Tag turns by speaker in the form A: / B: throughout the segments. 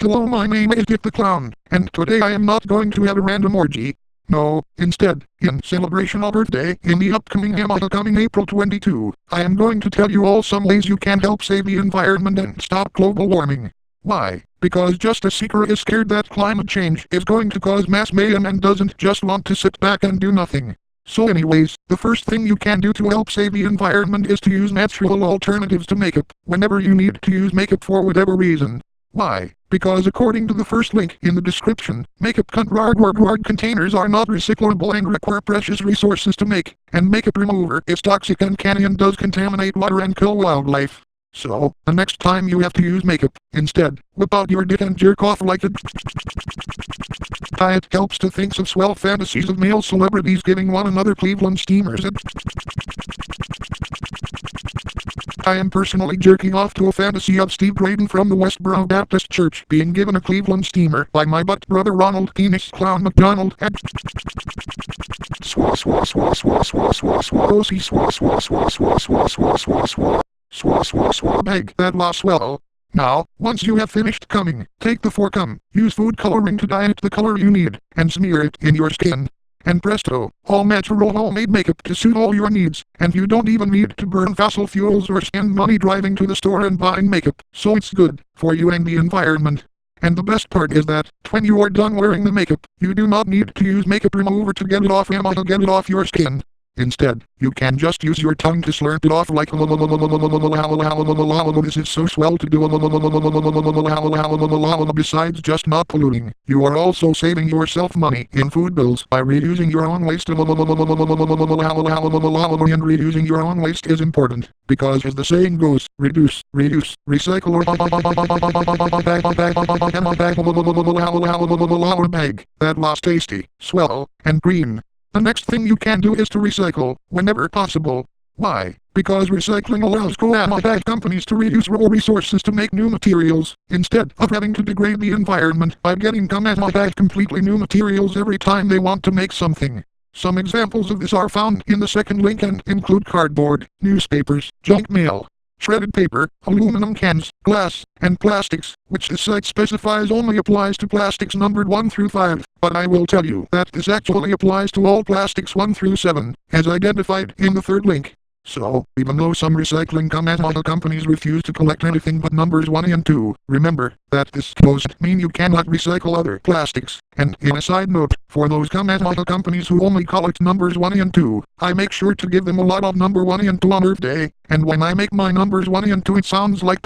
A: Hello, my name is Dick the Clown, and today I am not going to have a random orgy. No, instead, in celebration of Earth Day in the upcoming April 22, I am going to tell you all some ways you can help save the environment and stop global warming. Why? Because just as Seeker is scared that climate change is going to cause mass mayhem and doesn't just want to sit back and do nothing. So anyways, the first thing you can do to help save the environment is to use natural alternatives to makeup, whenever you need to use makeup for whatever reason. Why? Because according to the first link in the description, makeup containers are not recyclable and require precious resources to make, and makeup remover is toxic and does contaminate water and kill wildlife. So, the next time you have to use makeup, instead, whip out your dick and jerk off like a It helps to think of swell fantasies of male celebrities giving one another Cleveland steamers. I am personally jerking off to a fantasy of Steve Graydon from the Westboro Baptist Church being given a Cleveland steamer by my butt brother Ronald Penis Clown McDonald. Swa swa swa swa swa swa swa swa swa swa swa swa swa swa swa swa. Swah swah swah bag that la swell. Now, once you have finished coming, take the forecome, use food coloring to dye it the color you need, and smear it in your skin. And presto, all natural homemade makeup to suit all your needs, and you don't even need to burn fossil fuels or spend money driving to the store and buying makeup, so it's good for you and the environment. And the best part is that, when you are done wearing the makeup, you do not need to use makeup remover to get it off your skin. Instead, you can just use your tongue to slurp it off like this is so swell to do. Besides just not polluting, you are also saving yourself money in food bills by reusing your own waste. And reusing your own waste is important, because as the saying goes, reduce, recycle or bag. That last tasty, swell, and green. The next thing you can do is to recycle, whenever possible. Why? Because recycling allows bag companies to reuse raw resources to make new materials, instead of having to degrade the environment by getting bag completely new materials every time they want to make something. Some examples of this are found in the second link and include cardboard, newspapers, junk mail, shredded paper, aluminum cans, glass, and plastics, which this site specifies only applies to plastics numbered 1 through 5, but I will tell you that this actually applies to all plastics 1 through 7, as identified in the third link. So, even though some recycling companies refuse to collect anything but numbers 1 and 2, remember that this doesn't mean you cannot recycle other plastics. And in a side note, for those companies who only collect numbers 1 and 2, I make sure to give them a lot of number 1 and 2 on Earth Day, and when I make my numbers 1 and 2 it sounds like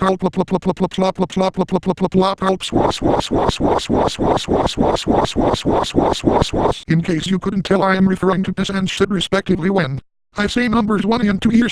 A: in case you couldn't tell, I am referring to this and shit respectively when I say numbers 1 and 2 here.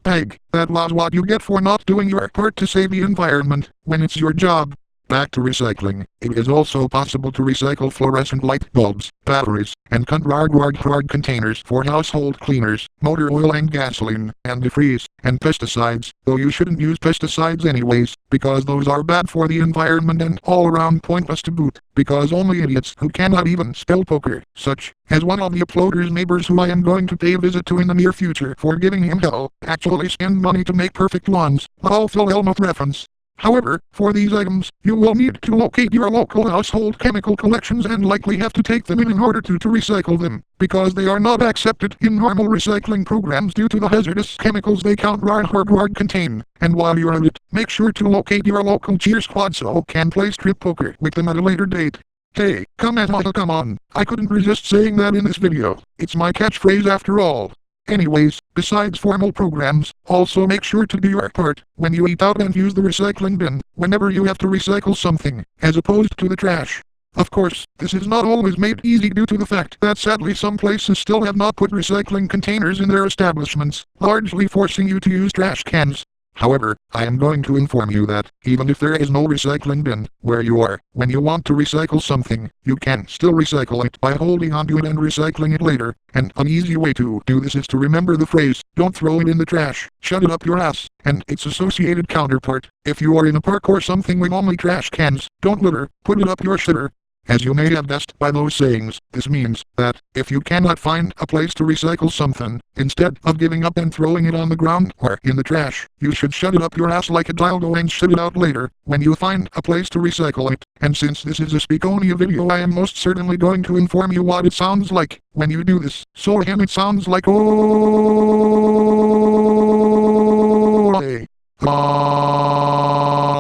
A: Bag. That was what you get for not doing your part to save the environment when it's your job. Back to recycling. It is also possible to recycle fluorescent light bulbs, batteries, and containers for household cleaners, motor oil and gasoline, antifreeze, and pesticides, though you shouldn't use pesticides anyways, because those are bad for the environment and all around pointless to boot, because only idiots who cannot even spell poker, such as one of the uploader's neighbors who I am going to pay a visit to in the near future for giving him hell, actually spend money to make perfect lawns. All Phil Hellmuth reference. However, for these items, you will need to locate your local household chemical collections and likely have to take them in order to recycle them, because they are not accepted in normal recycling programs due to the hazardous chemicals they contain. And while you're at it, make sure to locate your local cheer squad so can play strip poker with them at a later date. Hey, come on, I couldn't resist saying that in this video. It's my catchphrase after all. Anyways, besides formal programs, also make sure to do your part when you eat out and use the recycling bin whenever you have to recycle something, as opposed to the trash. Of course, this is not always made easy due to the fact that sadly some places still have not put recycling containers in their establishments, largely forcing you to use trash cans. However, I am going to inform you that, even if there is no recycling bin where you are, when you want to recycle something, you can still recycle it by holding onto it and recycling it later. And an easy way to do this is to remember the phrase, don't throw it in the trash, shut it up your ass, and its associated counterpart. If you are in a park or something with only trash cans, don't litter, put it up your shitter. As you may have guessed by those sayings, this means that if you cannot find a place to recycle something, instead of giving up and throwing it on the ground or in the trash, you should shove it up your ass like a dildo and shit it out later when you find a place to recycle it. And since this is a Speakonia video, I am most certainly going to inform you what it sounds like when you do this. So again, it sounds like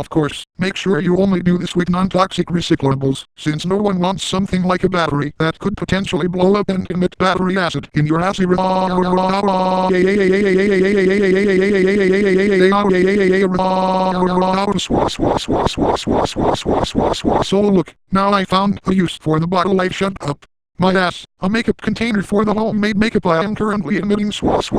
A: of course, make sure you only do this with non-toxic recyclables, since no one wants something like a battery that could potentially blow up and emit battery acid in your ass. So look, now I found a use for the bottle I shoved up my ass, a makeup container for the homemade makeup I am currently emitting soapy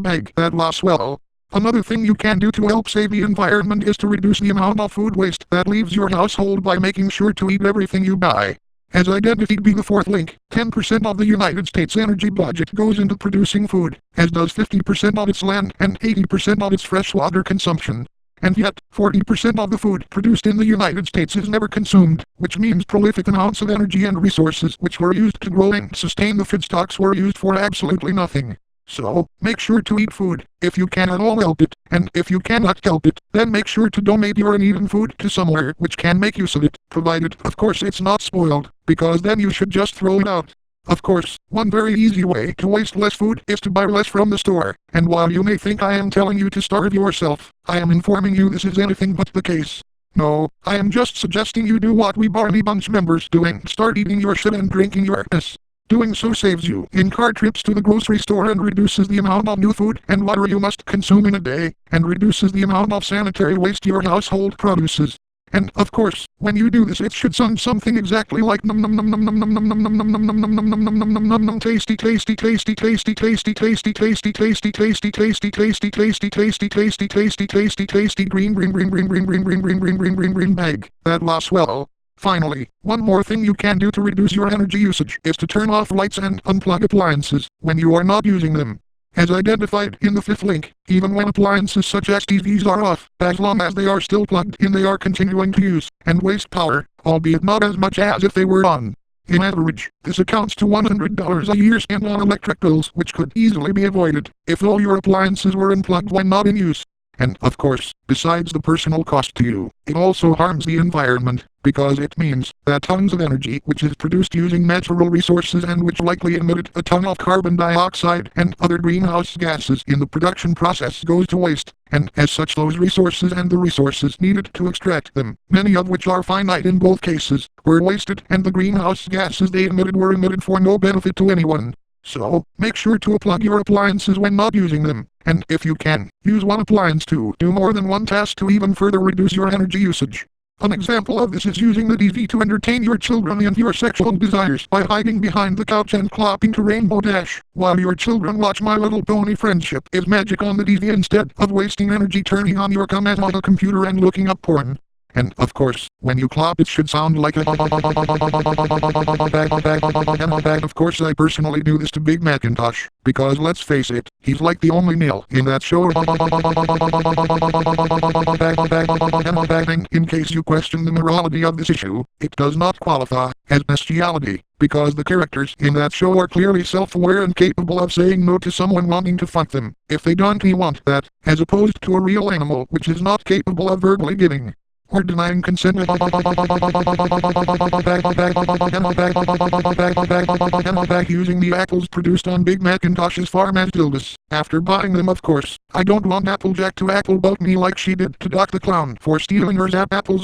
A: bag that lasts well. Another thing you can do to help save the environment is to reduce the amount of food waste that leaves your household by making sure to eat everything you buy. As identified by the fourth link, 10% of the United States energy budget goes into producing food, as does 50% of its land and 80% of its freshwater consumption. And yet, 40% of the food produced in the United States is never consumed, which means prolific amounts of energy and resources which were used to grow and sustain the feedstocks were used for absolutely nothing. So, make sure to eat food, if you can at all help it, and if you cannot help it, then make sure to donate your uneaten food to somewhere which can make use of it, provided, of course, it's not spoiled, because then you should just throw it out. Of course, one very easy way to waste less food is to buy less from the store, and while you may think I am telling you to starve yourself, I am informing you this is anything but the case. No, I am just suggesting you do what we Barney Bunch members doing, start eating your shit and drinking your piss. Doing so saves you in-car trips to the grocery store and reduces the amount of new food and water you must consume in a day, and reduces the amount of sanitary waste your household produces. And, of course, when you do this it should sound something exactly like num num num num num num num num num num num num num num num num num num tasty tasty tasty tasty tasty tasty tasty tasty tasty tasty tasty tasty tasty tasty tasty tasty tasty green bag that lasts well. Finally, one more thing you can do to reduce your energy usage is to turn off lights and unplug appliances when you are not using them. As identified in the fifth link, even when appliances such as TVs are off, as long as they are still plugged in they are continuing to use and waste power, albeit not as much as if they were on. In average, this accounts to $100 a year spent on electric bills, which could easily be avoided if all your appliances were unplugged when not in use. And, of course, besides the personal cost to you, it also harms the environment, because it means that tons of energy which is produced using natural resources and which likely emitted a ton of carbon dioxide and other greenhouse gases in the production process goes to waste, and as such those resources and the resources needed to extract them, many of which are finite in both cases, were wasted and the greenhouse gases they emitted were emitted for no benefit to anyone. So, make sure to unplug your appliances when not using them, and if you can, use one appliance to do more than one task to even further reduce your energy usage. An example of this is using the TV to entertain your children and your sexual desires by hiding behind the couch and clapping to Rainbow Dash, while your children watch My Little Pony Friendship is Magic on the TV instead of wasting energy turning on your command on a computer and looking up porn. And, of course, when you clap it should sound like a Of course I personally do this to Big Macintosh, because let's face it, he's like the only male in that show. In case you question the morality of this issue, it does not qualify as bestiality, because the characters in that show are clearly self-aware and capable of saying no to someone wanting to fuck them, if they don't want that, as opposed to a real animal which is not capable of verbally giving or denying consent. Using the apples produced on Big Macintosh's farm as dildos. After buying them, of course, I don't want Applejack to appleboat me like she did to Doc the Clown for stealing her Zap apples.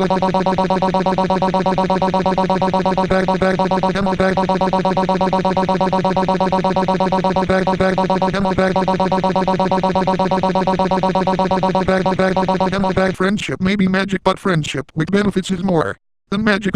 A: Friendship may be magic, but friendship with benefits is more than magic.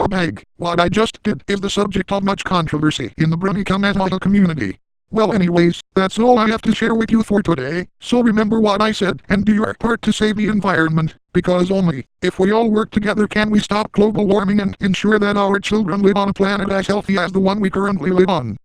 A: Bag. What I just did is the subject of much controversy in the Brony Kamata community. Well anyways, that's all I have to share with you for today, so remember what I said and do your part to save the environment, because only if we all work together can we stop global warming and ensure that our children live on a planet as healthy as the one we currently live on.